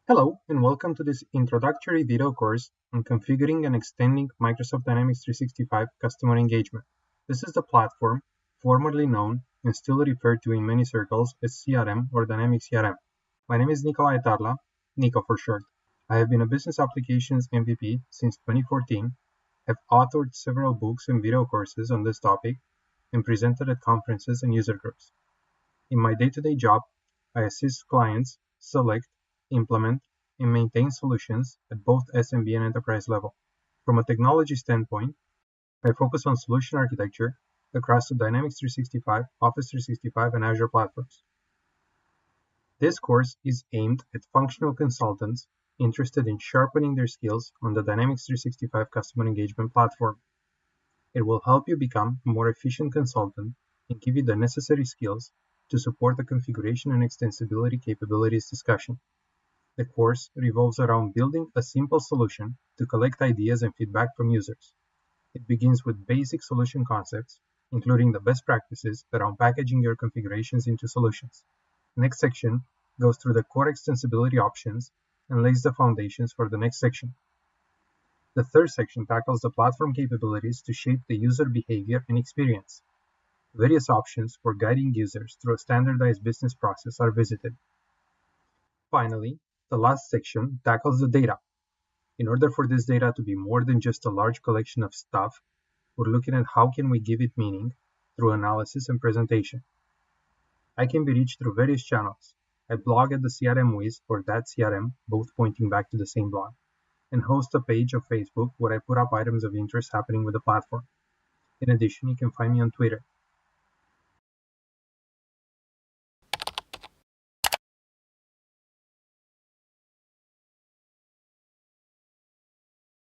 Hello, and welcome to this introductory video course on configuring and extending Microsoft Dynamics 365 customer engagement. This is the platform formerly known and still referred to in many circles as CRM or Dynamics CRM. My name is Nicolae Tarla, Nico for short. I have been a business applications MVP since 2014, have authored several books and video courses on this topic, and presented at conferences and user groups. In my day-to-day job, I assist clients select, implement, and maintain solutions at both SMB and enterprise level. From a technology standpoint, I focus on solution architecture across the Dynamics 365, Office 365, and Azure platforms. This course is aimed at functional consultants interested in sharpening their skills on the Dynamics 365 customer engagement platform. It will help you become a more efficient consultant and give you the necessary skills to support the configuration and extensibility capabilities discussion. The course revolves around building a simple solution to collect ideas and feedback from users. It begins with basic solution concepts, including the best practices around packaging your configurations into solutions. The next section goes through the core extensibility options and lays the foundations for the next section. The third section tackles the platform capabilities to shape the user behavior and experience. Various options for guiding users through a standardized business process are visited. Finally, the last section tackles the data. In order for this data to be more than just a large collection of stuff, we're looking at how can we give it meaning through analysis and presentation. I can be reached through various channels. I blog at the CRM Wiz or That CRM, both pointing back to the same blog, and host a page of Facebook where I put up items of interest happening with the platform. In addition, you can find me on Twitter